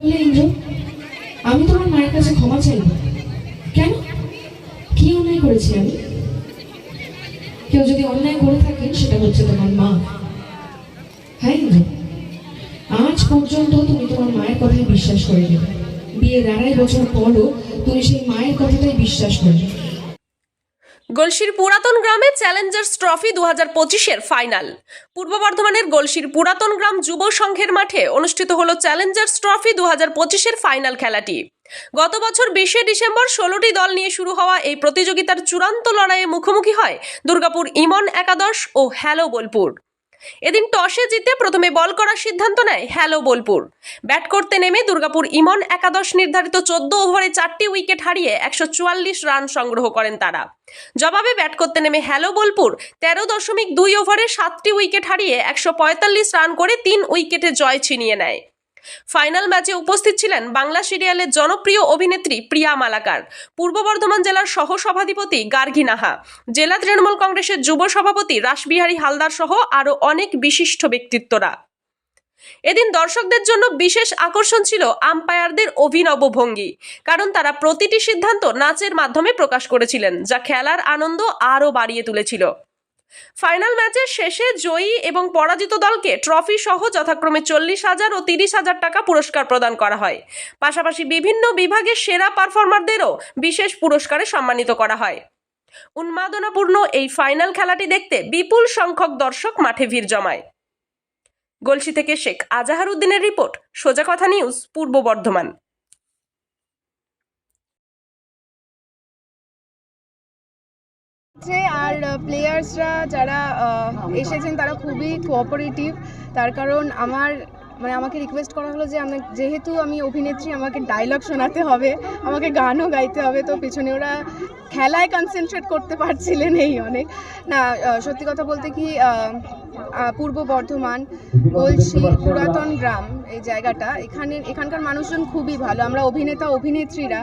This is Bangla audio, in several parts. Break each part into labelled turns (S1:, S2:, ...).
S1: ইন্দ্র, আমি তোমার মায়ের কাছে ক্ষমা চাইব। কেন? কি অন্যায় করেছি আমি? কেউ যদি অন্যায় করে থাকে সেটা হচ্ছে তোমার মা। হ্যাঁ ইন্দ্র, আজ পর্যন্ত তুমি তোমার মায়ের কথাই বিশ্বাস করে নেবে। বিয়ের 2.5 বছর পরও তুমি সেই মায়ের কথাটাই বিশ্বাস করবে।
S2: গলসির পুরাতন গ্রামে চ্যালেঞ্জার্স ট্রফি 2025-এর ফাইনাল। পূর্ব বর্ধমানের গলসির পুরাতন গ্রাম যুব সংঘের মাঠে অনুষ্ঠিত হলো চ্যালেঞ্জার্স ট্রফি 2025-এর ফাইনাল খেলাটি। গত বছর 20শে ডিসেম্বর 16টি দল নিয়ে শুরু হওয়া এই প্রতিযোগিতার চূড়ান্ত লড়াইয়ে মুখোমুখি হয় দুর্গাপুর ইমন একাদশ ও হ্যালো বোলপুর। এদিন টসে জিতে প্রথমে বল করার সিদ্ধান্ত নেয় হ্যালো বোলপুর। ব্যাট করতে নেমে দুর্গাপুর ইমন একাদশ নির্ধারিত 14 ওভারে 4টি উইকেট হারিয়ে 144 রান সংগ্রহ করেন তারা। জবাবে ব্যাট করতে নেমে হ্যালো বোলপুর 13.2 ওভারে 7টি উইকেট হারিয়ে 145 রান করে 3 উইকেটে জয় ছিনিয়ে নেয়। ফাইনাল ম্যাচে উপস্থিত ছিলেন বাংলা সিরিয়ালের জনপ্রিয় অভিনেত্রী প্রিয়া মালাকার, পূর্ব বর্ধমান জেলার সহ সভাধিপতি গার্গী নাহা, জেলা তৃণমূল কংগ্রেসের যুব সভাপতি রাসবিহারী হালদার সহ আরও অনেক বিশিষ্ট ব্যক্তিত্বরা। এদিন দর্শকদের জন্য বিশেষ আকর্ষণ ছিল আম্পায়ারদের অভিনব ভঙ্গি, কারণ তারা প্রতিটি সিদ্ধান্ত নাচের মাধ্যমে প্রকাশ করেছিলেন, যা খেলার আনন্দ আরও বাড়িয়ে তুলেছিল। ফাইনাল ম্যাচের শেষে জয়ী এবং পরাজিত দলকে ট্রফি সহ যথাক্রমে 40,000 ও 30,000 টাকা পুরস্কার প্রদান করা হয়। পাশাপাশি বিভিন্ন বিভাগের সেরা পারফর্মারদেরও বিশেষ পুরস্কারে সম্মানিত করা হয়। উন্মাদনাপূর্ণ এই ফাইনাল খেলাটি দেখতে বিপুল সংখ্যক দর্শক মাঠে ভিড় জমায়। গলসি থেকে শেখ আজাহার উদ্দিনের রিপোর্ট, সোজা কথা নিউজ, পূর্ব বর্ধমান।
S3: আর প্লেয়ার্সরা যারা এসেছেন তারা খুবই কোঅপারেটিভ। তার কারণ আমাকে রিকোয়েস্ট করা হলো যে যেহেতু আমি অভিনেত্রী, আমাকে ডায়লগ শোনাতে হবে, আমাকে গানও গাইতে হবে, তো পিছনে ওরা খেলায় কনসেন্ট্রেট করতে পারছিলেন এই অনেক। না, সত্যি কথা বলতে কি, পূর্ব বর্ধমান গলসি পুরাতন গ্রাম এই জায়গাটা, এখানকার মানুষজন খুবই ভালো। আমরা অভিনেতা অভিনেত্রীরা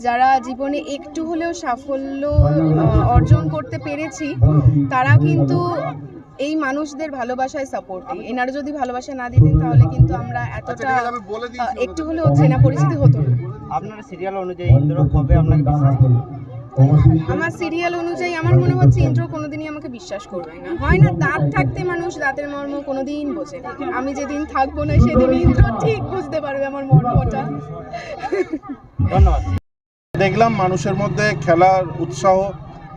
S3: যারা জীবনে একটু হলেও সাফল্য অর্জন করতে পেরেছি, তারা কিন্তু এই মানুষদের ভালোবাসায় সাপোর্টিং। এনারা যদি ভালোবাসা না দিতেন তাহলে কিন্তু আমরা এতটা একটু হলেও চেনা পরিচিতি হতো না।
S4: আপনার সিরিয়াল অনুযায়ী ইন্দ্র কবে আপনাকে বিশ্বাস করবে?
S3: আমার সিরিয়াল অনুযায়ী আমার মনে হচ্ছে ইন্দ্র কোনোদিনই আমাকে বিশ্বাস করবে না। হয় না, দাঁত থাকতে মানুষ দাঁতের মর্ম কোনোদিন বোঝে না। আমি যেদিন থাকবো না সেদিন ইন্দ্র ঠিক বুঝতে পারবে আমার মর্মটা।
S4: ধন্যবাদ।
S5: দেখলাম মানুষের মধ্যে খেলার উৎসাহ,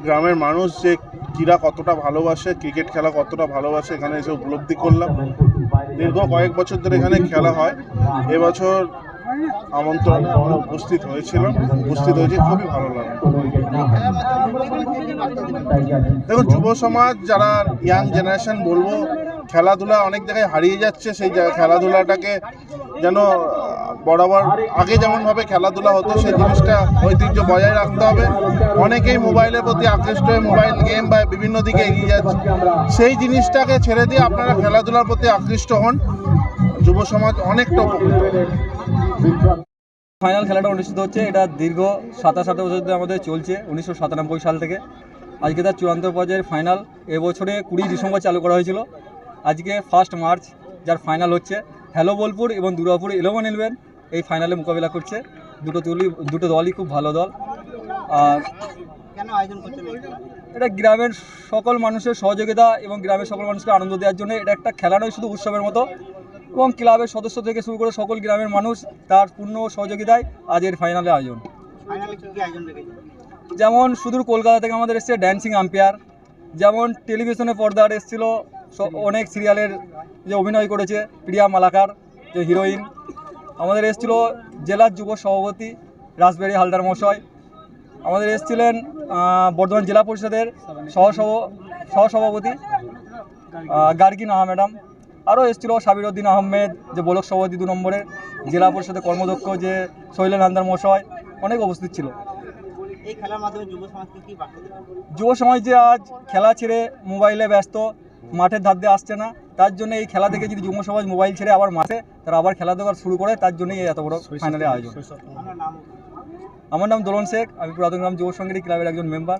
S5: গ্রামের মানুষ যে ক্রীড়া কতটা ভালোবাসে, ক্রিকেট খেলা কতটা ভালোবাসে, এখানে এসে উপলব্ধি করলাম। দীর্ঘ কয়েক বছর ধরে এখানে খেলা হয়। এবছর আমন্ত্রণ উপস্থিত হয়েছি, খুবই ভালো লাগে। দেখুন, যুব সমাজ যারা ইয়াং জেনারেশন বলবো, খেলাধুলা অনেক জায়গায় হারিয়ে যাচ্ছে। সেই খেলাধুলাটাকে যেন বরাবর আগে যেমনভাবে খেলাধুলা হতো সেই জিনিসটা ঐতিহ্য বজায় রাখতে হবে। অনেকেই মোবাইলের প্রতি আকৃষ্ট হয়ে মোবাইল গেম বা বিভিন্ন দিকে এগিয়ে যাচ্ছে। সেই জিনিসটাকে ছেড়ে দিয়ে আপনারা খেলাধুলার প্রতি আকৃষ্ট হন, যুব সমাজ অনেকটা উপকৃত।
S6: ফাইনাল খেলাটা অনুষ্ঠিত হচ্ছে, এটা দীর্ঘ 27 বছর ধরে আমাদের চলছে, 1997 সাল থেকে। আজকে তার চূড়ান্ত পর্যায়ের ফাইনাল। এবছরে 20 ডিসেম্বর চালু করা হয়েছিল, আজকে 1 মার্চ যার ফাইনাল হচ্ছে। হ্যালো বোলপুর এবং দুর্গাপুর 11-11 এই ফাইনালে মোকাবিলা করছে। দুটো দলই খুব ভালো দল। আর
S4: কেন আয়োজন করছেন?
S6: এটা গ্রামের সকল মানুষের সহযোগিতা এবং গ্রামের সকল মানুষকে আনন্দ দেওয়ার জন্য। এটা একটা খেলা নয়, শুধু উৎসবের মতো, এবং ক্লাবের সদস্য থেকে শুরু করে সকল গ্রামের মানুষ তার পূর্ণ সহযোগিতায় আজের ফাইনালে আয়োজন।
S4: ফাইনালে কি আয়োজন রেখেছেন?
S6: যেমন সুদূর কলকাতা থেকে আমাদের এসছে ড্যান্সিং আম্পায়ার, যেমন টেলিভিশনে পর্দার এসেছিল অনেক সিরিয়ালের যে অভিনয় করেছে প্রিয়া মালাকার যে হিরোইন। আমাদের এসেছিল জেলার যুব সভাপতি রাসবিহারী হালদার মশাই। আমাদের এসেছিলেন বর্ধমান জেলা পরিষদের সহসভাপতি গার্গী নাহা ম্যাডাম। আরও এসেছিল সাবির উদ্দিন আহমেদ, যে ব্লক সভাপতি 2 নম্বরের, জেলা পরিষদের কর্মদক্ষ যে শৈলেন হালদার মশাই, অনেক উপস্থিত ছিল।
S4: এই খেলার মাধ্যমে যুব সমাজকে কি বার্তা দেবেন?
S6: যুব সমাজ যে আজ খেলা ছেড়ে মোবাইলে ব্যস্ত, মাঠের ধার দিয়ে আসছে না, তার জন্য এই খেলা থেকে যদি যুব সমাজ মোবাইল ছেড়ে আবার মাঠে তারা আবার খেলা দেওয়ার শুরু করে, তার জন্যই এত বড় ফাইনালে আয়োজন। আমার নাম দোলন শেখ, আমি পুরাতন গ্রাম যুব সংঘের ক্লাবের একজন মেম্বার।